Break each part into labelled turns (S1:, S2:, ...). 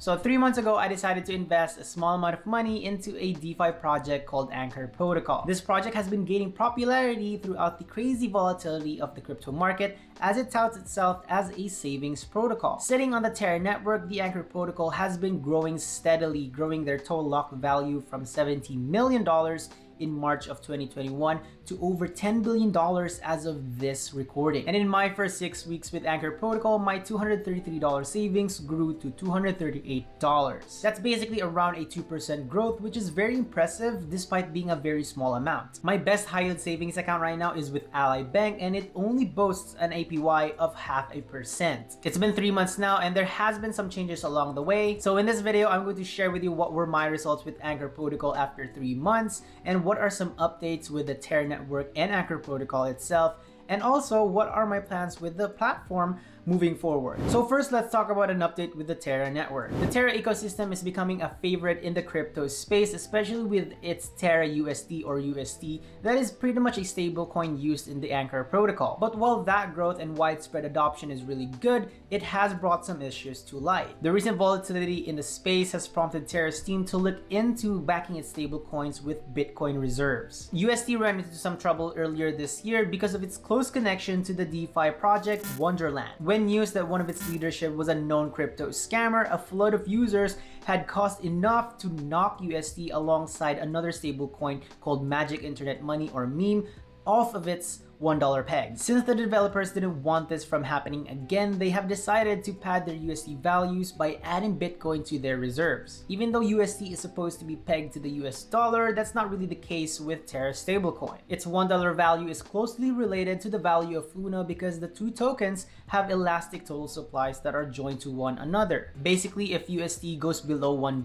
S1: So 3 months ago, I decided to invest a small amount of money into a DeFi project called Anchor Protocol. This project has been gaining popularity throughout the crazy volatility of the crypto market as it touts itself as a savings protocol. Sitting on the Terra network, the Anchor Protocol has been growing steadily, growing their total locked value from $70 million in March of 2021 to over $10 billion as of this recording. And in my first 6 weeks with Anchor Protocol, my $233 savings grew to $238. That's basically around a 2% growth, which is very impressive despite being a very small amount. My best high yield savings account right now is with Ally Bank, and it only boasts an APY of 0.5%. It's been 3 months now, and there has been some changes along the way. So in this video, I'm going to share with you what were my results with Anchor Protocol after 3 months, and what are some updates with the Terra network and Anchor Protocol itself, and also what are my plans with the platform moving forward. So first, let's talk about an update with the Terra network. The Terra ecosystem is becoming a favorite in the crypto space, especially with its Terra USD or UST that is pretty much a stable coin used in the Anchor protocol. But while that growth and widespread adoption is really good, it has brought some issues to light. The recent volatility in the space has prompted Terra's team to look into backing its stable coins with Bitcoin reserves. UST ran into some trouble earlier this year because of its close connection to the DeFi project Wonderland. When news that one of its leadership was a known crypto scammer, a flood of users had caused enough to knock UST alongside another stablecoin called Magic Internet Money or meme off of its $1 peg. Since the developers didn't want this from happening again, they have decided to pad their USD values by adding Bitcoin to their reserves. Even though USD is supposed to be pegged to the US dollar, that's not really the case with Terra stablecoin. Its $1 value is closely related to the value of Luna because the two tokens have elastic total supplies that are joined to one another. Basically, if USD goes below $1,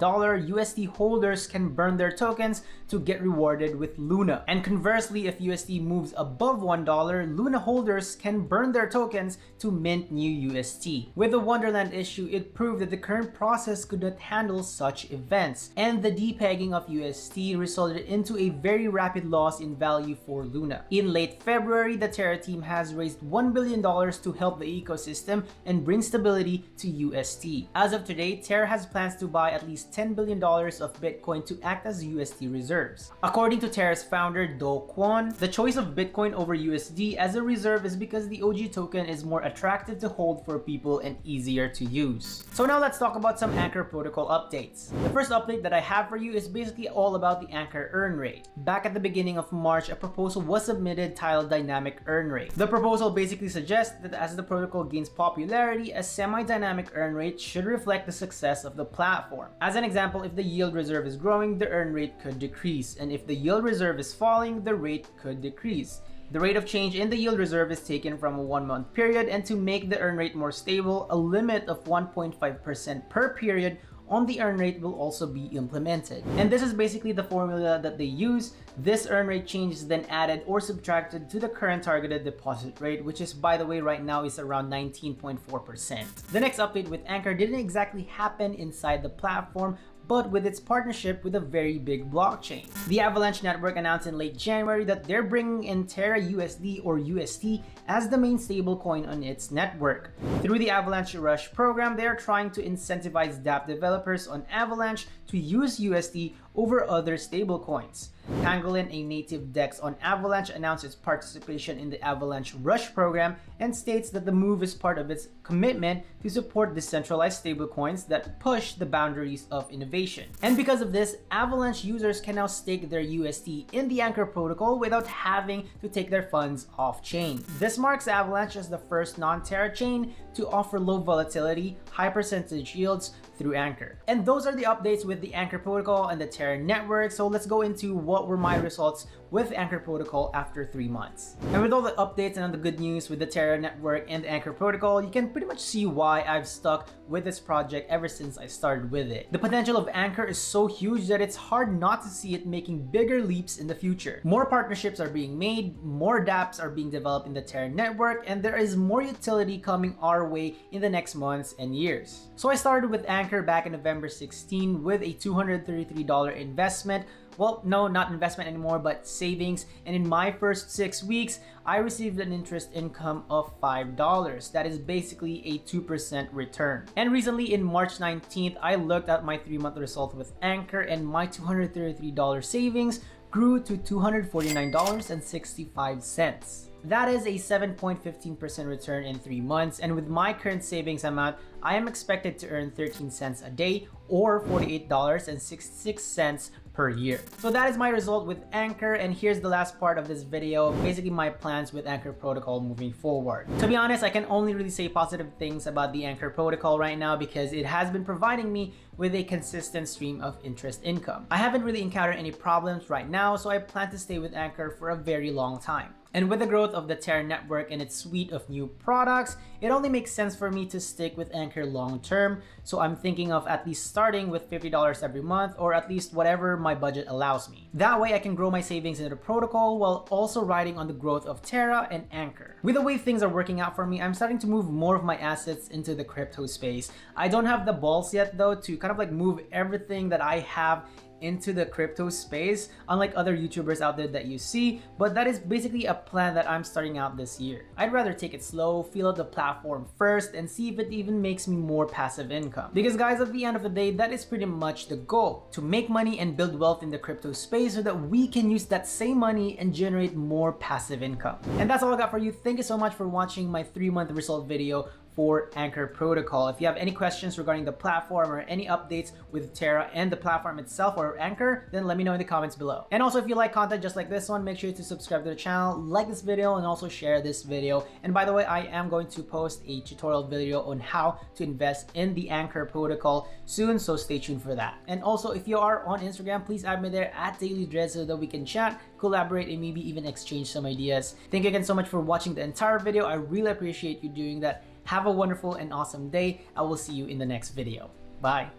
S1: USD holders can burn their tokens to get rewarded with Luna. And conversely, if USD moves above $1, Luna holders can burn their tokens to mint new UST. With the Wonderland issue, it proved that the current process could not handle such events, and the depegging of UST resulted into a very rapid loss in value for Luna. In late February, the Terra team has raised $1 billion to help the ecosystem and bring stability to UST. As of today, Terra has plans to buy at least $10 billion of Bitcoin to act as UST reserves. According to Terra's founder, Do Kwon, the choice of Bitcoin over UST as a reserve is because the OG token is more attractive to hold for people and easier to use. So now let's talk about some Anchor Protocol updates. The first update that I have for you is basically all about the Anchor earn rate. Back at the beginning of March, a proposal was submitted titled Dynamic Earn Rate. The proposal basically suggests that as the protocol gains popularity, a semi-dynamic earn rate should reflect the success of the platform. As an example, if the yield reserve is growing, the earn rate could decrease, and if the yield reserve is falling, the rate could decrease. The rate of change in the yield reserve is taken from a 1-month period, and to make the earn rate more stable, a limit of 1.5% per period on the earn rate will also be implemented. And this is basically the formula that they use. This earn rate change is then added or subtracted to the current targeted deposit rate, which is, by the way, right now is around 19.4%. The next update with Anchor didn't exactly happen inside the platform, but with its partnership with a very big blockchain. The Avalanche network announced in late January that they're bringing in Terra USD or UST as the main stablecoin on its network. Through the Avalanche Rush program, they are trying to incentivize dApp developers on Avalanche to use USD over other stablecoins. Pangolin, a native DEX on Avalanche, announced its participation in the Avalanche Rush program and states that the move is part of its commitment to support decentralized stablecoins that push the boundaries of innovation. And because of this, Avalanche users can now stake their UST in the Anchor protocol without having to take their funds off-chain. This marks Avalanche as the first non-Terra chain to offer low volatility, high percentage yields through Anchor. And those are the updates with the Anchor protocol and the Terra network. So let's go into what were my results with Anchor protocol after 3 months. And with all the updates and all the good news with the Terra network and the Anchor protocol, you can pretty much see why I've stuck with this project ever since I started with it. The potential of Anchor is so huge that it's hard not to see it making bigger leaps in the future. More partnerships are being made, more dApps are being developed in the Terra network, and there is more utility coming our way in the next months and years. So I started with Anchor back in November 16 with a $233 investment well, no, not investment anymore, but savings. And in my first 6 weeks, I received an interest income of $5. That is basically a 2% return. And recently in March 19th, I looked at my 3-month result with Anchor, and my $233 savings grew to $249.65. That is a 7.15% return in 3 months, and with my current savings amount, I am expected to earn 13 cents a day or $48.66 per year. So that is my result with Anchor, and here's the last part of this video, basically my plans with Anchor protocol moving forward. To be honest, I can only really say positive things about the Anchor protocol right now because it has been providing me with a consistent stream of interest income. I haven't really encountered any problems right now, so I plan to stay with Anchor for a very long time. And with the growth of the Terra network and its suite of new products, it only makes sense for me to stick with Anchor long term. So I'm thinking of at least starting with $50 every month, or at least whatever my budget allows me. That way I can grow my savings into the protocol while also riding on the growth of Terra and Anchor. With the way things are working out for me, I'm starting to move more of my assets into the crypto space. I don't have the balls yet though to kind of like move everything that I have into the crypto space, unlike other YouTubers out there that you see, but that is basically a plan that I'm starting out this year. I'd rather take it slow, feel out the platform first, and see if it even makes me more passive income. Because guys, at the end of the day, that is pretty much the goal, to make money and build wealth in the crypto space so that we can use that same money and generate more passive income. And that's all I got for you. Thank you so much for watching my 3-month result video for Anchor protocol. If you have any questions regarding the platform or any updates with Terra and the platform itself or Anchor, then let me know in the comments below. And also, if you like content just like this one, make sure to subscribe to the channel, like this video, and also share this video. And by the way, I am going to post a tutorial video on how to invest in the Anchor protocol soon, so stay tuned for that. And also, if you are on Instagram, please add me there at DailyDread so that we can chat, collaborate, and maybe even exchange some ideas. Thank you again so much for watching the entire video. I really appreciate you doing that. Have a wonderful and awesome day. I will see you in the next video. Bye.